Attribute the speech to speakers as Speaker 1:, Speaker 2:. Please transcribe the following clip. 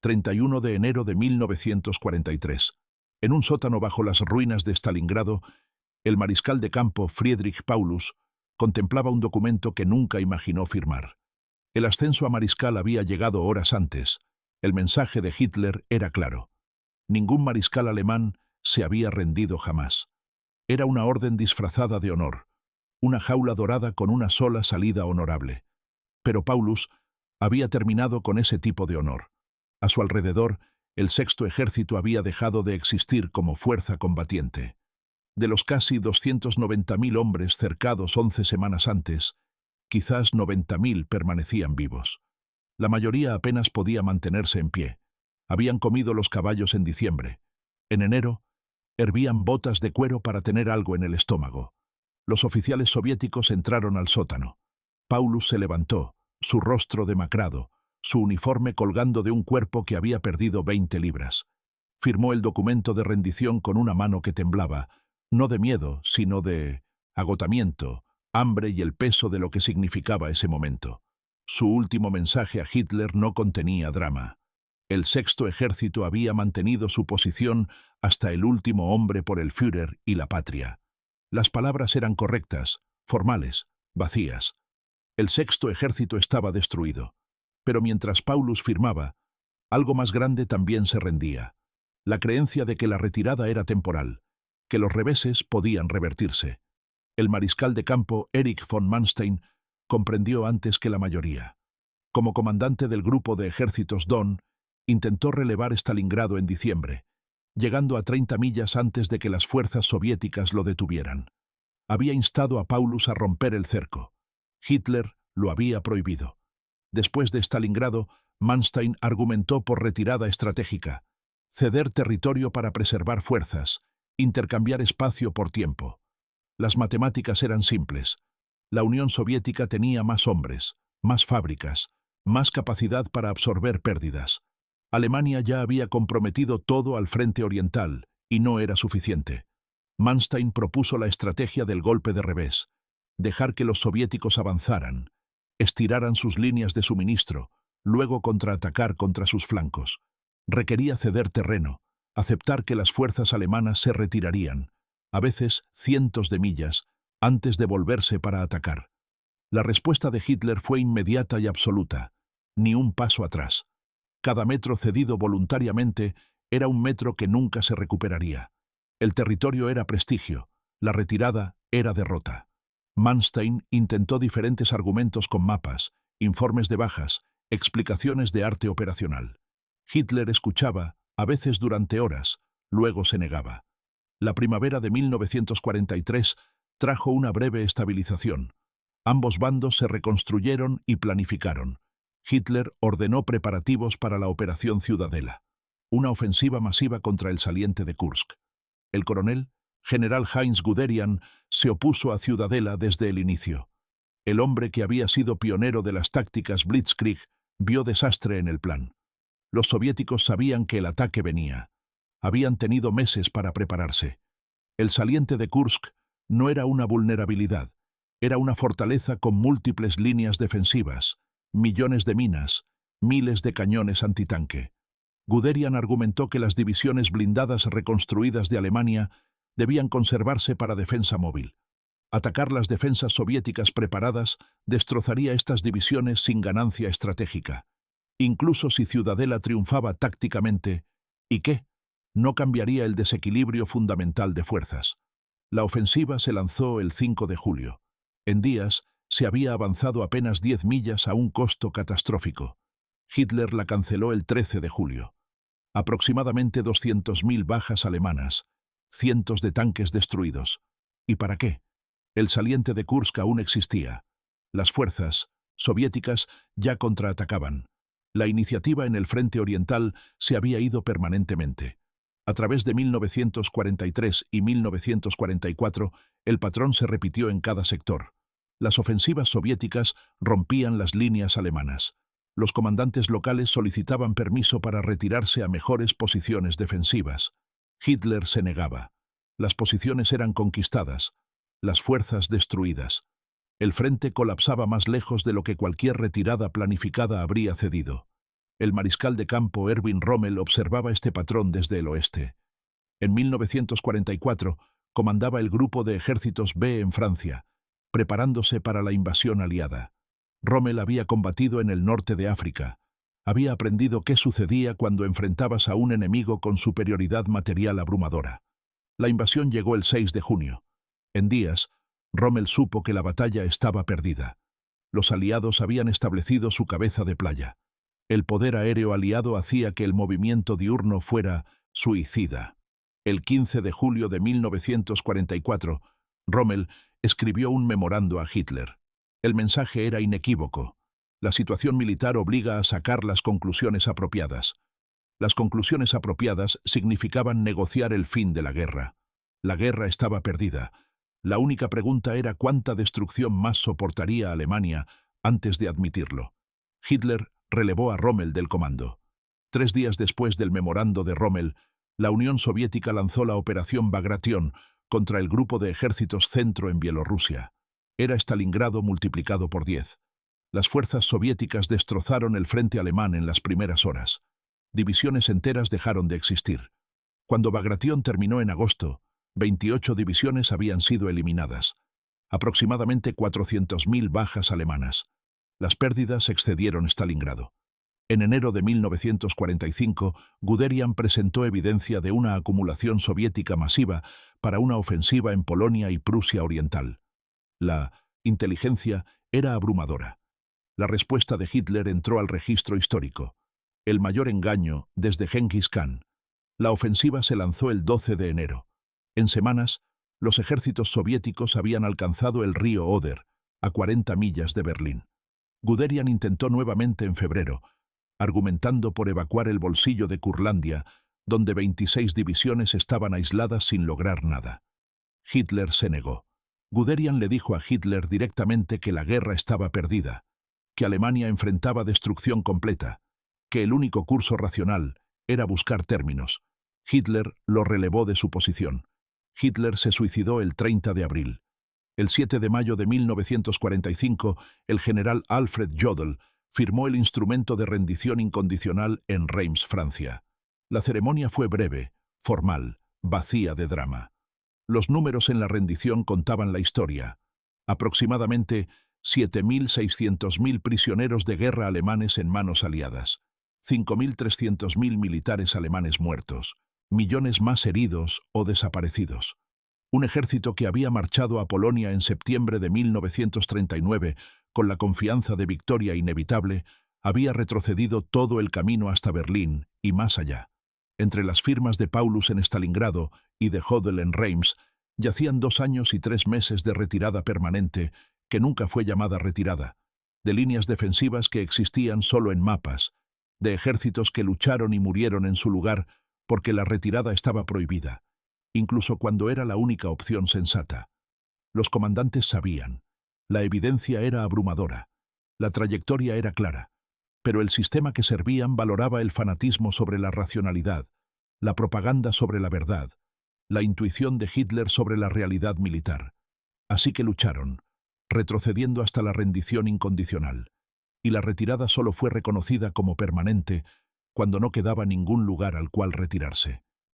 Speaker 1: 31 de enero de 1943. En un sótano bajo las ruinas de Stalingrado, el mariscal de campo Friedrich Paulus contemplaba un documento que nunca imaginó firmar. El ascenso a mariscal había llegado horas antes. El mensaje de Hitler era claro. Ningún mariscal alemán se había rendido jamás. Era una orden disfrazada de honor, una jaula dorada con una sola salida honorable. Pero Paulus había terminado con ese tipo de honor. A su alrededor, el Sexto Ejército había dejado de existir como fuerza combatiente. De los casi 290.000 hombres cercados 11 semanas antes, quizás 90.000 permanecían vivos. La mayoría apenas podía mantenerse en pie. Habían comido los caballos en diciembre. En enero, hervían botas de cuero para tener algo en el estómago. Los oficiales soviéticos entraron al sótano. Paulus se levantó, su rostro demacrado, su uniforme colgando de un cuerpo que había perdido 20 libras. Firmó el documento de rendición con una mano que temblaba, no de miedo, sino de agotamiento, hambre y el peso de lo que significaba ese momento. Su último mensaje a Hitler no contenía drama. El Sexto Ejército había mantenido su posición hasta el último hombre por el Führer y la patria. Las palabras eran correctas, formales, vacías. El Sexto Ejército estaba destruido. Pero mientras Paulus firmaba, algo más grande también se rendía. La creencia de que la retirada era temporal, que los reveses podían revertirse. El mariscal de campo Erich von Manstein comprendió antes que la mayoría. Como comandante del grupo de ejércitos Don, intentó relevar Stalingrado en diciembre, llegando a 30 millas antes de que las fuerzas soviéticas lo detuvieran. Había instado a Paulus a romper el cerco. Hitler lo había prohibido. Después de Stalingrado, Manstein argumentó por retirada estratégica, ceder territorio para preservar fuerzas, intercambiar espacio por tiempo. Las matemáticas eran simples. La Unión Soviética tenía más hombres, más fábricas, más capacidad para absorber pérdidas. Alemania ya había comprometido todo al frente oriental, y no era suficiente. Manstein propuso la estrategia del golpe de revés, dejar que los soviéticos avanzaran, estiraran sus líneas de suministro, luego contraatacar contra sus flancos. Requería ceder terreno, aceptar que las fuerzas alemanas se retirarían, a veces cientos de millas, antes de volverse para atacar. La respuesta de Hitler fue inmediata y absoluta, ni un paso atrás. Cada metro cedido voluntariamente era un metro que nunca se recuperaría. El territorio era prestigio, la retirada era derrota. Manstein intentó diferentes argumentos con mapas, informes de bajas, explicaciones de arte operacional. Hitler escuchaba, a veces durante horas, luego se negaba. La primavera de 1943 trajo una breve estabilización. Ambos bandos se reconstruyeron y planificaron. Hitler ordenó preparativos para la Operación Ciudadela, una ofensiva masiva contra el saliente de Kursk. El coronel, general Heinz Guderian, se opuso a Ciudadela desde el inicio. El hombre que había sido pionero de las tácticas Blitzkrieg vio desastre en el plan. Los soviéticos sabían que el ataque venía. Habían tenido meses para prepararse. El saliente de Kursk no era una vulnerabilidad, era una fortaleza con múltiples líneas defensivas, millones de minas, miles de cañones antitanque. Guderian argumentó que las divisiones blindadas reconstruidas de Alemania debían conservarse para defensa móvil. Atacar las defensas soviéticas preparadas destrozaría estas divisiones sin ganancia estratégica. Incluso si Ciudadela triunfaba tácticamente, ¿y qué? No cambiaría el desequilibrio fundamental de fuerzas. La ofensiva se lanzó el 5 de julio. En días, se había avanzado apenas 10 millas a un costo catastrófico. Hitler la canceló el 13 de julio. Aproximadamente 200.000 bajas alemanas, cientos de tanques destruidos. ¿Y para qué? El saliente de Kursk aún existía. Las fuerzas soviéticas ya contraatacaban. La iniciativa en el frente oriental se había ido permanentemente. A través de 1943 y 1944, el patrón se repitió en cada sector. Las ofensivas soviéticas rompían las líneas alemanas. Los comandantes locales solicitaban permiso para retirarse a mejores posiciones defensivas. Hitler se negaba. Las posiciones eran conquistadas, las fuerzas destruidas. El frente colapsaba más lejos de lo que cualquier retirada planificada habría cedido. El mariscal de campo Erwin Rommel observaba este patrón desde el oeste. En 1944 comandaba el grupo de ejércitos B en Francia, preparándose para la invasión aliada. Rommel había combatido en el norte de África. Había aprendido qué sucedía cuando enfrentabas a un enemigo con superioridad material abrumadora. La invasión llegó el 6 de junio. En días, Rommel supo que la batalla estaba perdida. Los aliados habían establecido su cabeza de playa. El poder aéreo aliado hacía que el movimiento diurno fuera suicida. El 15 de julio de 1944, Rommel escribió un memorando a Hitler. El mensaje era inequívoco. La situación militar obliga a sacar las conclusiones apropiadas. Las conclusiones apropiadas significaban negociar el fin de la guerra. La guerra estaba perdida. La única pregunta era cuánta destrucción más soportaría Alemania antes de admitirlo. Hitler relevó a Rommel del comando. 3 días después del memorando de Rommel, la Unión Soviética lanzó la Operación Bagration contra el grupo de ejércitos centro en Bielorrusia. Era Stalingrado multiplicado por 10. Las fuerzas soviéticas destrozaron el frente alemán en las primeras horas. Divisiones enteras dejaron de existir. Cuando Bagration terminó en agosto, 28 divisiones habían sido eliminadas. Aproximadamente 400.000 bajas alemanas. Las pérdidas excedieron Stalingrado. En enero de 1945, Guderian presentó evidencia de una acumulación soviética masiva para una ofensiva en Polonia y Prusia Oriental. La inteligencia era abrumadora. La respuesta de Hitler entró al registro histórico. El mayor engaño desde Genghis Khan. La ofensiva se lanzó el 12 de enero. En semanas, los ejércitos soviéticos habían alcanzado el río Oder, a 40 millas de Berlín. Guderian intentó nuevamente en febrero, argumentando por evacuar el bolsillo de Curlandia, donde 26 divisiones estaban aisladas sin lograr nada. Hitler se negó. Guderian le dijo a Hitler directamente que la guerra estaba perdida, que Alemania enfrentaba destrucción completa, que el único curso racional era buscar términos. Hitler lo relevó de su posición. Hitler se suicidó el 30 de abril. El 7 de mayo de 1945, el general Alfred Jodl firmó el instrumento de rendición incondicional en Reims, Francia. La ceremonia fue breve, formal, vacía de drama. Los números en la rendición contaban la historia. Aproximadamente 7.600.000 prisioneros de guerra alemanes en manos aliadas, 5.300.000 militares alemanes muertos, millones más heridos o desaparecidos. Un ejército que había marchado a Polonia en septiembre de 1939 con la confianza de victoria inevitable, había retrocedido todo el camino hasta Berlín y más allá. Entre las firmas de Paulus en Stalingrado y de Jodl en Reims, yacían 2 años y 3 meses de retirada permanente, que nunca fue llamada retirada, de líneas defensivas que existían solo en mapas, de ejércitos que lucharon y murieron en su lugar porque la retirada estaba prohibida, incluso cuando era la única opción sensata. Los comandantes sabían. La evidencia era abrumadora. La trayectoria era clara. Pero el sistema que servían valoraba el fanatismo sobre la racionalidad, la propaganda sobre la verdad, la intuición de Hitler sobre la realidad militar. Así que lucharon, retrocediendo hasta la rendición incondicional. Y la retirada solo fue reconocida como permanente cuando no quedaba ningún lugar al cual retirarse.